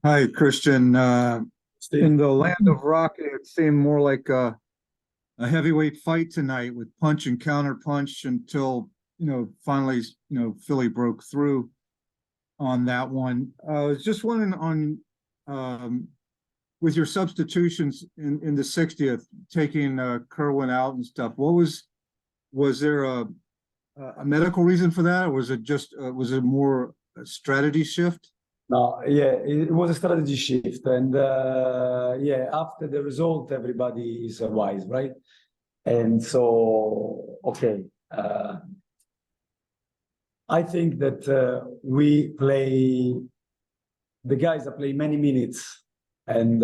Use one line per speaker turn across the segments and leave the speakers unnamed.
Hi, Christian. In
Steve.
the land of rock, it seemed more like a heavyweight fight tonight with punch and counter punch until, finally, Philly broke through on that one. I was just wondering um, with your substitutions in the 60th, taking Kerwin out and stuff, was there a medical reason for that, or was it more a strategy shift?
No, yeah, it was a strategy shift, and yeah, after the result, everybody is wise, right? And so, okay, I think that the guys that play many minutes, and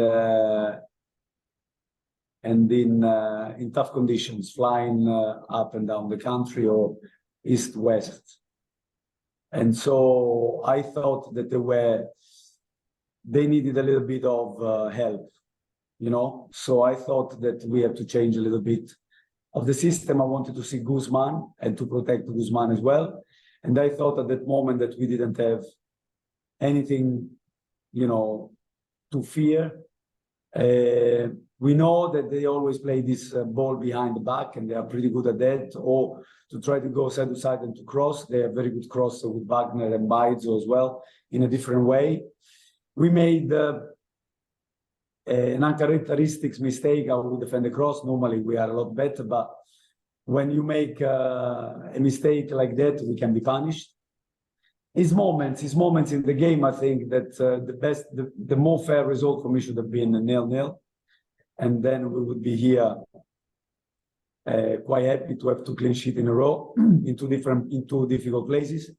in tough conditions, flying up and down the country or east west. And so I thought that they needed a little bit of help, So I thought that we have to change a little bit of the system. I wanted to see Guzman and to protect Guzman as well. And I thought at that moment that we didn't have anything, to fear. We know that they always play this ball behind the back, and they are pretty good at that, or to try to go side to side and to cross. They are very good crosser with Wagner and Baizo as well, in a different way. We made an uncharacteristic mistake how we defend the cross. Normally we are a lot better, but when you make a mistake like that, we can be punished. His moments in the game, I think that the more fair result for me should have been 0-0. And then we would be here quite happy to have 2 clean sheets in a row in two difficult places.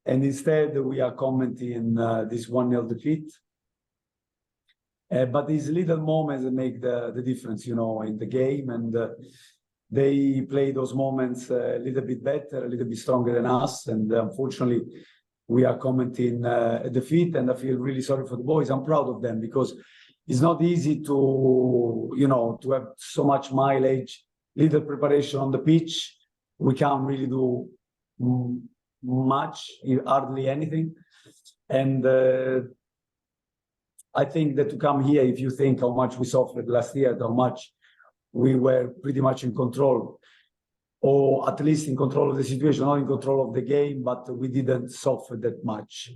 And instead, we are commenting this 1-0 defeat. But these little moments that make the difference, in the game. And they play those moments a little bit better, a little bit stronger than us. And unfortunately, we are commenting a defeat. And I feel really sorry for the boys. I'm proud of them because it's not easy to have so much mileage, little preparation on the pitch. We can't really do much, hardly anything. And I think that to come here, if you think how much we suffered last year, how much we were pretty much in control, or at least in control of the situation, not in control of the game, but we didn't suffer that much.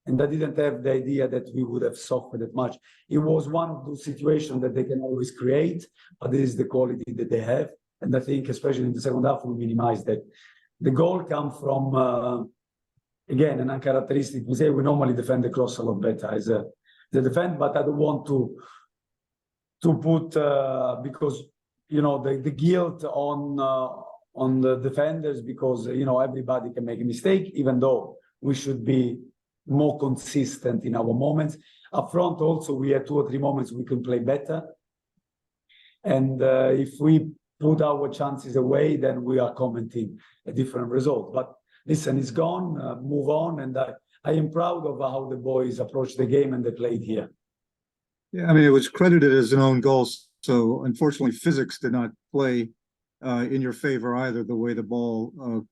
And I didn't have the idea that we would have suffered that much. It was one of those situations that they can always create, but this is the quality that they have. And I think, especially in the second half, we minimized that. The goal comes from, again, an uncharacteristic. We say we normally defend the cross a lot better as a defend, but I don't want to put, because, the guilt on the defenders, because, everybody can make a mistake, even though we should be more consistent in our moments. Up front also, we had 2 or 3 moments we can play better. And if we put our chances away, then we are commenting a different result. But listen, it's gone, move on. And I am proud of how the boys approached the game and they played here.
Yeah, I mean, it was credited as an own goal. So unfortunately, physics did not play in your favor either, the way the ball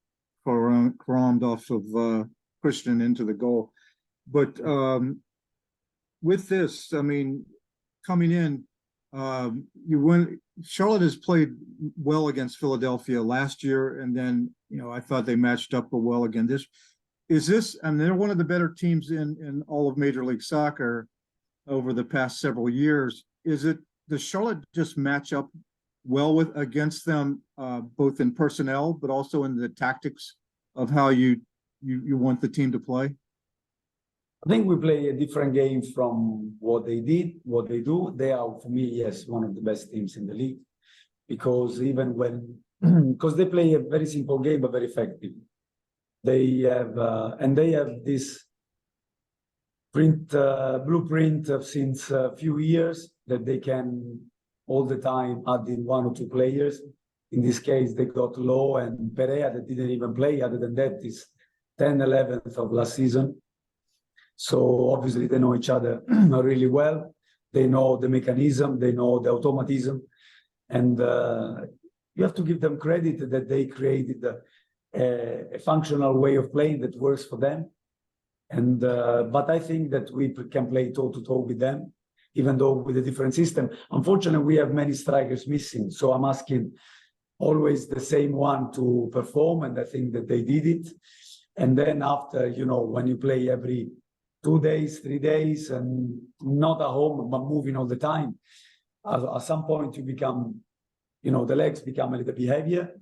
caromed off of Christian into the goal. But with this, I mean, coming in, Charlotte has played well against Philadelphia last year, and then I thought they matched up well again. And they're one of the better teams in all of Major League Soccer over the past several years. Does Charlotte just match up well against them, both in personnel but also in the tactics of how you want the team to play?
I think we play a different game from what they do. They are, for me, yes, one of the best teams in the league, because because they play a very simple game, but very effective. They have this blueprint since a few years that they can all the time add in 1 or 2 players. In this case, they got Lowe and Perea that didn't even play. Other than that, is 10-11th of last season. So obviously they know each other really well. They know the mechanism, they know the automatism. And you have to give them credit that they created a functional way of playing that works for them. And but I think that we can play toe-to-toe with them, even though with a different system. Unfortunately, we have many strikers missing. So I'm asking always the same one to perform, and I think that they did it. And then after, you know, when you play every 2 days, 3 days, and not at home, but moving all the time, at some point you become, you know, the legs become a little bit heavier.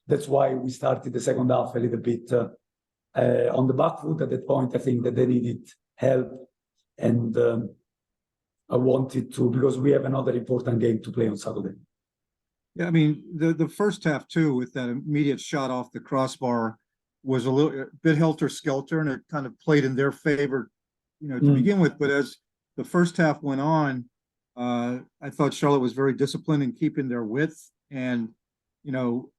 That's why we started the second half a little bit on the back foot. At that point, I think that they needed help. And I wanted to, because we have another important game to play on Saturday.
Yeah, I mean, the first half too, with that immediate shot off the crossbar, was a bit helter-skelter, and it kind of played in their favor, you know, to begin with. But as the first half went on, I thought Charlotte was very disciplined in keeping their width, and, you know,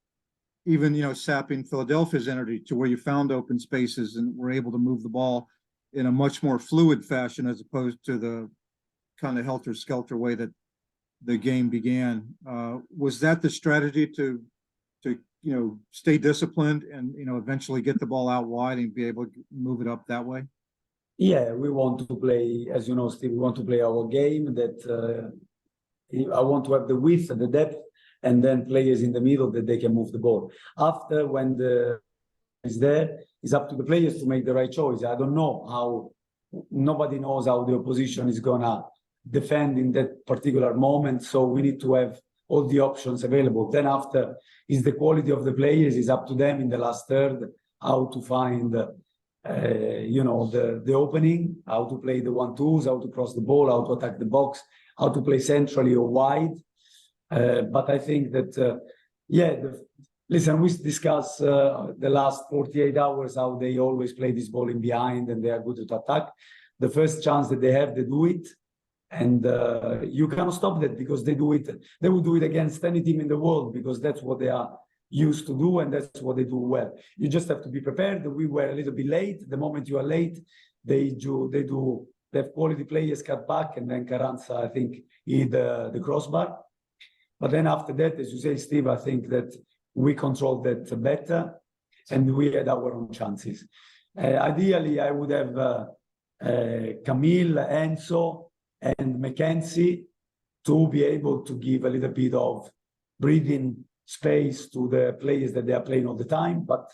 even, you know, sapping Philadelphia's energy to where you found open spaces and were able to move the ball in a much more fluid fashion, as opposed to the kind of helter-skelter way that the game began. Was that the strategy to you know, stay disciplined and, you know, eventually get the ball out wide and be able to move it up that way?
Yeah, we want to play, as you know, Steve, we want to play our game that I want to have the width and the depth, and then players in the middle that they can move the ball. After, when the is there, it's up to the players to make the right choice. I don't know how, nobody knows how the opposition is gonna defend in that particular moment. So we need to have all the options available. Then after is the quality of the players. Is up to them in the last third how to find, you know, the opening, how to play the 1-2s, how to cross the ball, how to attack the box, how to play centrally or wide. But I think that, yeah, listen, we discussed the last 48 hours how they always play this ball in behind and they are good at attack. The first chance that they have, they do it. And you cannot stop that, because they do it. They will do it against any team in the world, because that's what they are used to do, and that's what they do well. You just have to be prepared. We were a little bit late. The moment you are late, they have quality players cut back, and then Carranza, I think, hit the crossbar. But then after that, as you say, Steve, I think that we controlled that better, and we had our own chances. Ideally, I would have Camille, Enzo, and Mackenzie to be able to give a little bit of breathing space to the players that they are playing all the time. But,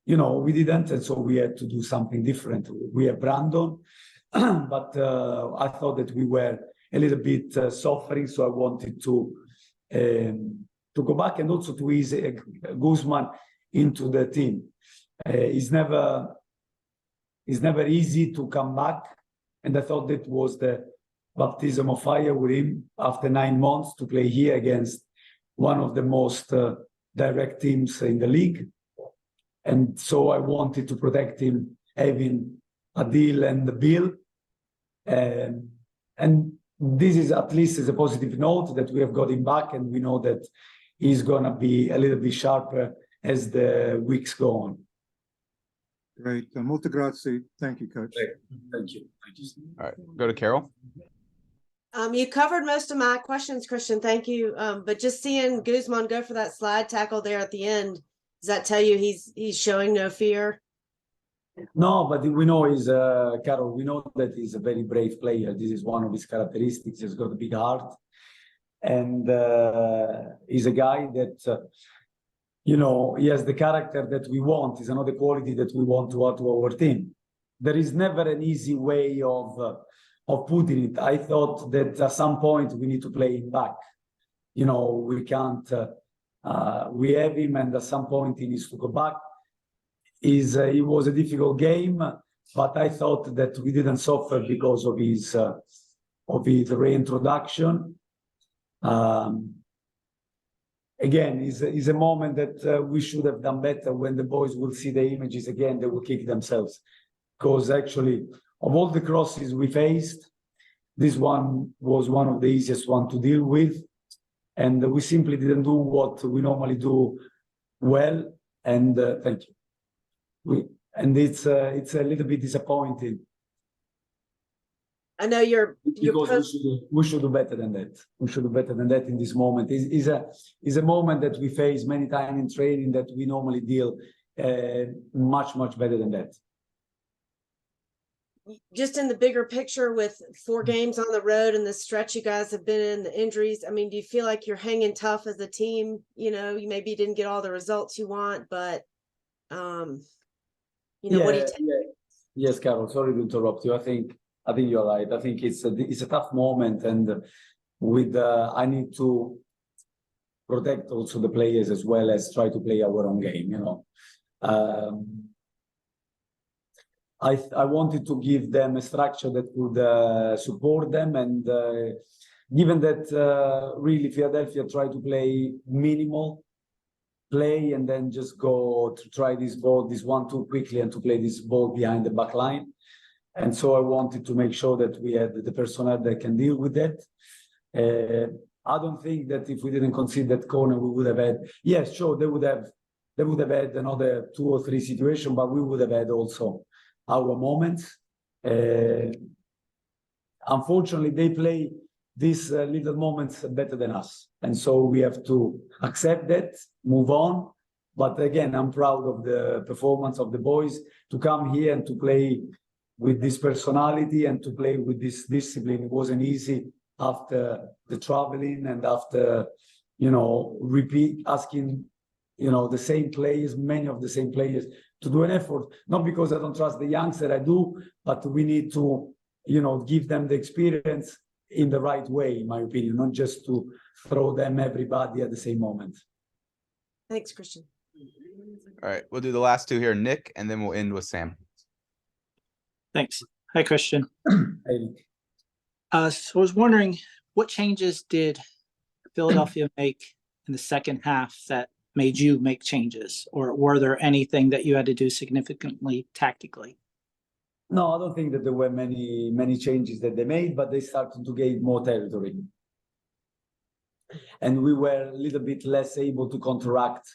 you know, we didn't, and so we had to do something different. We have Brandon, but I thought that we were a little bit suffering, so I wanted to go back and also to ease Guzman into the team. It's never easy to come back, and I thought that was the baptism of fire with him after 9 months to play here against one of the most direct teams in the league. And so I wanted to protect him, having Adil and Bill. And this is at least as a positive note that we have got him back, and we know that he's going to be a little bit sharper as the weeks go on.
Great. Molto grazie. Thank you, Coach.
Thank you. Thank you.
All right, go to Carol.
You covered most of my questions, Christian. Thank you. But just seeing Guzman go for that slide tackle there at the end, does that tell you he's showing no fear?
No, but we know he's Carol. We know that he's a very brave player. This is one of his characteristics. He's got a big heart, and he's a guy that you know, he has the character that we want. Is another quality that we want to add to our team. There is never an easy way of putting it. I thought that at some point we need to play him back. You know, we can't. We have him, and at some point he needs to go back. It was a difficult game, but I thought that we didn't suffer because of his reintroduction. Again, is a moment that we should have done better. When the boys will see the images again, they will kick themselves. Because actually, of all the crosses we faced, this one was one of the easiest one to deal with. And we simply didn't do what we normally do well. And thank you. It's a little bit disappointing.
I know
because we should do better than that. We should do better than that in this moment. Is a moment that we face many times in training that we normally deal much better than that.
just in the bigger picture with 4 games on the road and the stretch you guys have been in, the injuries, I mean, do you feel like you're hanging tough as a team? You know, you maybe didn't get all the results you want, but you know, what do you take?
Yes, Carol, sorry to interrupt you. I think you're right. I think it's a tough moment, and with I need to protect also the players as well as try to play our own game, you know. I wanted to give them a structure that would support them, and given that really Philadelphia tried to play minimal play and then just go to try this ball, this 1-2 quickly, and to play this ball behind the back line. And so I wanted to make sure that we had the personnel that can deal with that. I don't think that if we didn't concede that corner, we would have had, yes, sure, they would have had another 2 or 3 situations, but we would have had also our moments. Unfortunately, they play these little moments better than us. And so we have to accept that, move on. But again, I'm proud of the performance of the boys to come here and to play with this personality and to play with this discipline. It wasn't easy after the traveling and after, you know, asking, you know, the same players, many of the same players to do an effort, not because I don't trust the youngsters, I do, but we need to, you know, give them the experience in the right way, in my opinion, not just to throw them everybody at the same moment.
Thanks, Christian.
All right, we'll do the last 2 here, Nick, and then we'll end with Sam.
Thanks. Hi, Christian.
Hey.
So I was wondering, what changes did Philadelphia make in the second half that made you make changes? Or were there anything that you had to do significantly tactically?
No, I don't think that there were many changes that they made, but they started to gain more territory. And we were a little bit less able to counteract,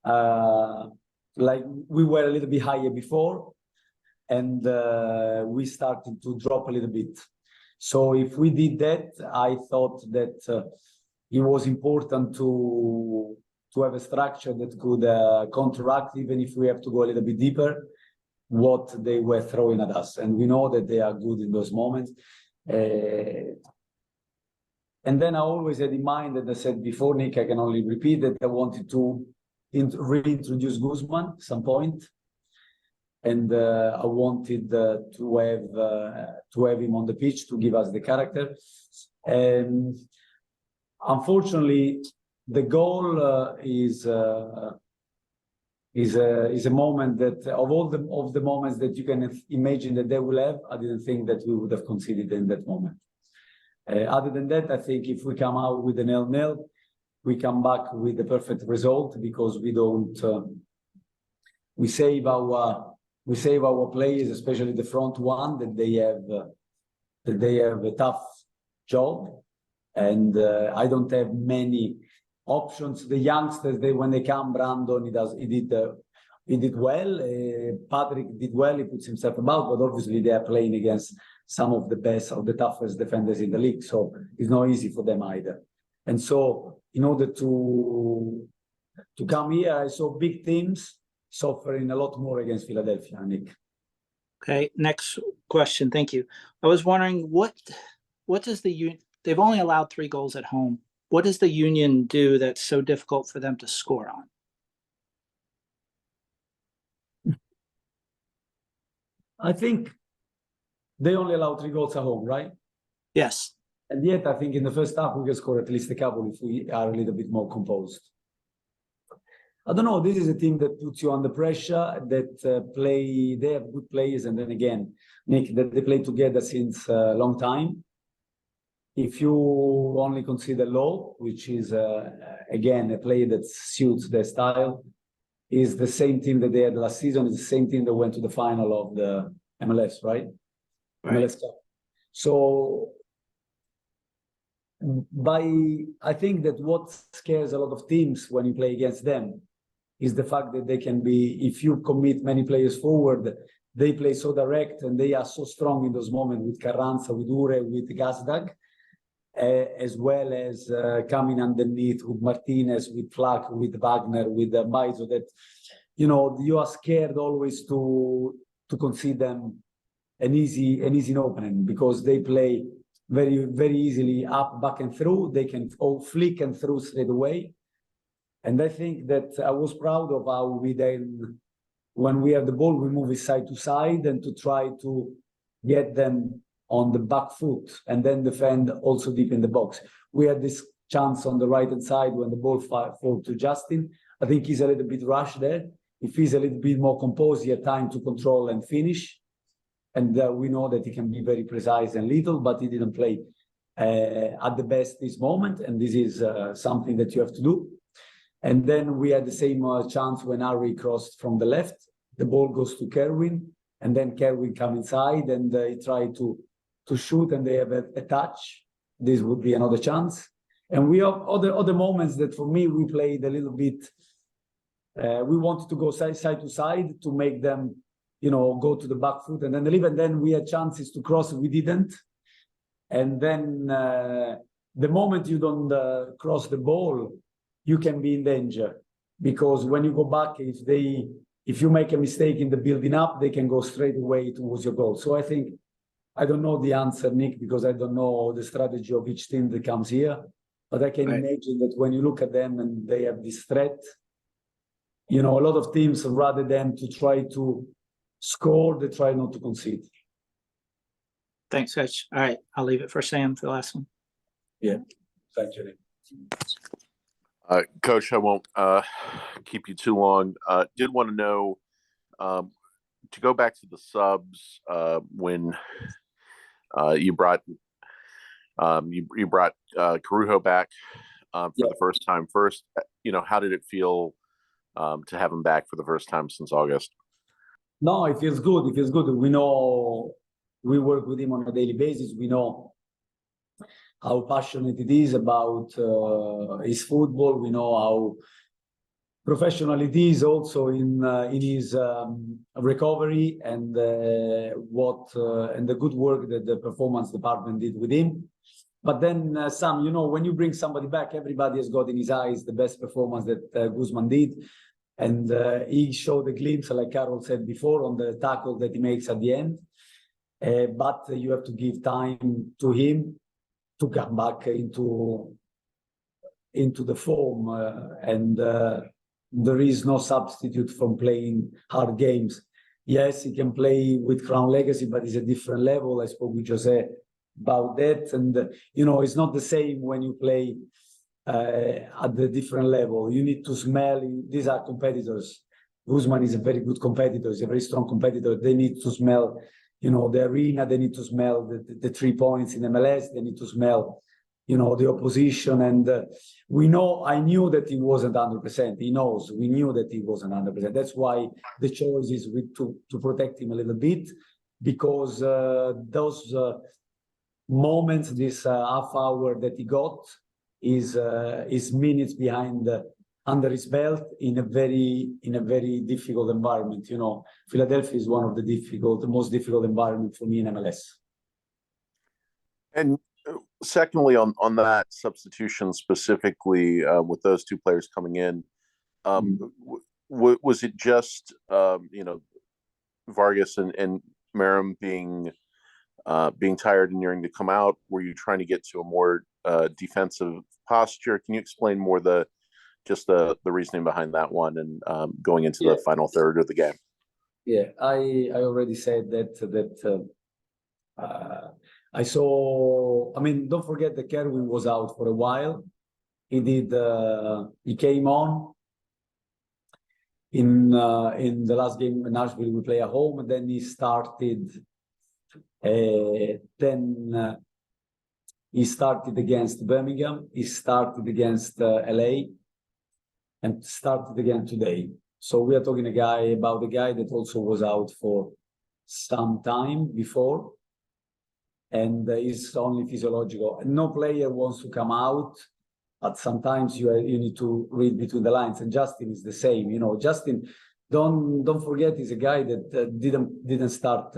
like we were a little bit higher before, and we started to drop a little bit. So if we did that, I thought that it was important to have a structure that could counteract, even if we have to go a little bit deeper, what they were throwing at us. And we know that they are good in those moments. And then I always had in mind, and I said before, Nick, I can only repeat that I wanted to reintroduce Guzman at some point. And I wanted to have him on the pitch to give us the character. And unfortunately, the goal is a moment that of all the moments that you can imagine that they will have, I didn't think that we would have conceded in that moment. Other than that, I think if we come out with a 0-0, we come back with the perfect result, because we don't we save our players, especially the front one, that they have a tough job, and I don't have many options. The youngsters, when they come, Brandon, he did well. Patrick did well. He puts himself about, but obviously they are playing against some of the best, of the toughest defenders in the league, so it's not easy for them either. And so, in order to come here, I saw big teams suffering a lot more against Philadelphia, Nick.
Okay, next question. Thank you. I was wondering, what does they've only allowed 3 goals at home. What does the Union do that's so difficult for them to score on?
I think they only allow 3 goals at home, right?
Yes.
And yet, I think in the first half, we can score at least a couple if we are a little bit more composed. I don't know, this is a team that puts you under pressure, that they have good players, and then again, Nick, that they play together since a long time. If you only consider Lowe, which is, again, a player that suits their style, is the same team that they had last season, is the same team that went to the final of the MLS, right? MLS Cup. So, I think that what scares a lot of teams when you play against them is the fact that they can be, if you commit many players forward, they play so direct and they are so strong in those moments with Carranza, with Ure, with Gazdag, as well as coming underneath with Martinez, with Flack, with Wagner, with Baizo, that, you know, you are scared always to concede them an easy opening because they play very easily up, back and through. They can all flick and through straight away. And I think that I was proud of how we then, when we have the ball, we move it side to side and to try to get them on the back foot and then defend also deep in the box. We had this chance on the right-hand side when the ball fall to Justin. I think he's a little bit rushed there. If he's a little bit more composed, he had time to control and finish. And we know that he can be very precise and little, but he didn't play at the best this moment. And this is something that you have to do. And then we had the same chance when Harry crossed from the left. The ball goes to Kerwin, and then Kerwin come inside and he tried to shoot, and they have a touch. This would be another chance. And we have other moments that for me, we played a little bit. We wanted to go side to side to make them, go to the back foot and then leave. And then we had chances to cross, we didn't. And then the moment you don't cross the ball, you can be in danger, because when you go back, if you make a mistake in the building up, they can go straight away towards your goal. So I don't know the answer, Nick, because I don't know the strategy of each team that comes here. But I can imagine that when you look at them and they have this threat, a lot of teams, rather than to try to score, they try not to concede.
Thanks, Coach. All right, I'll leave it for Sam for the last one.
Yeah, thank you, Nick.
Coach, I won't keep you too long. Did want to know, to go back to the subs, when you brought Carujo back for the first time. First, how did it feel to have him back for the first time since August?
No, it feels good. It feels good. We know we work with him on a daily basis. We know how passionate it is about his football. We know how professional it is also in his recovery and and the good work that the performance department did with him. But then Sam, when you bring somebody back, everybody has got in his eyes the best performance that Guzman did. And he showed a glimpse, like Carol said before, on the tackle that he makes at the end. But you have to give time to him to come back into the form. And there is no substitute from playing hard games. Yes, he can play with Crown Legacy, but it's a different level. I spoke with Jose about that. And, it's not the same when you play at the different level. You need to smell. These are competitors. Guzman is a very good competitor. He's a very strong competitor. They need to smell, the arena. They need to smell the 3 points in MLS. They need to smell, the opposition. And I knew that he wasn't 100%. We knew that he wasn't 100%. That's why the choice is to protect him a little bit, because those moments, this half hour that he got, is minutes behind under his belt in a very difficult environment. Philadelphia is one of the most difficult environment for me in MLS.
And secondly, on that substitution specifically, with those two players coming in, was it just Vargas and Merrim being tired and nearing to come out? Were you trying to get to a more defensive posture? Can you explain more the reasoning behind that one and going into the final third of the game?
Yeah, I already said that I saw. I mean, don't forget that Kerwin was out for a while. He came on in the last game in Nashville. We play at home, and then he started. He started against Birmingham. He started against LA, and started again today. So we are talking about a guy that also was out for some time before, and it's only physiological. No player wants to come out, but sometimes you need to read between the lines. And Justin is the same. Justin, don't forget, he's a guy that didn't start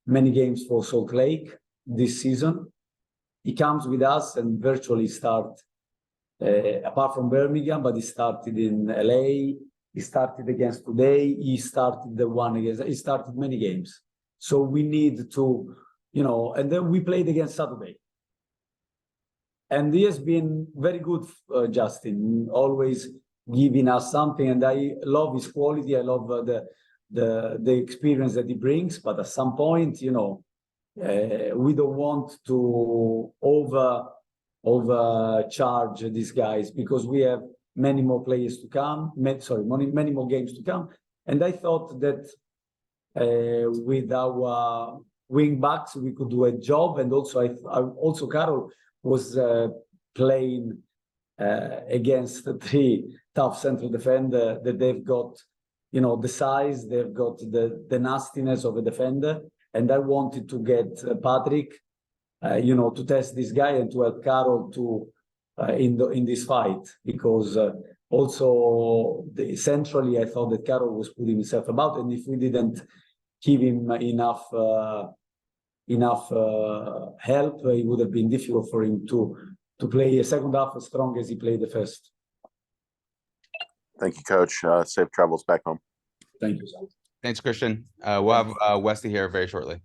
many games for Salt Lake this season. He comes with us and virtually start, apart from Birmingham, but he started in LA. He started against today. He started he started many games. So we need to, you know, and then we played against Saturday. And he has been very good, Justin, always giving us something. And I love his quality. I love the experience that he brings. But at some point, you know, we don't want to overcharge these guys because we have many more players to come. Many more games to come. And I thought that with our wing backs we could do a job. And also Carol was playing against three tough central defender that they've got, you know, the size, they've got the nastiness of a defender. And I wanted to get Patrick, you know, to test this guy and to help Carol to in this fight, because also centrally I thought that Carol was putting himself about, and if we didn't give him enough help, it would have been difficult for him to play a second half as strong as he played the first.
Thank you, Coach. Safe travels back home.
Thank you, Sam.
Thanks, Christian. We'll have Wesley here very shortly.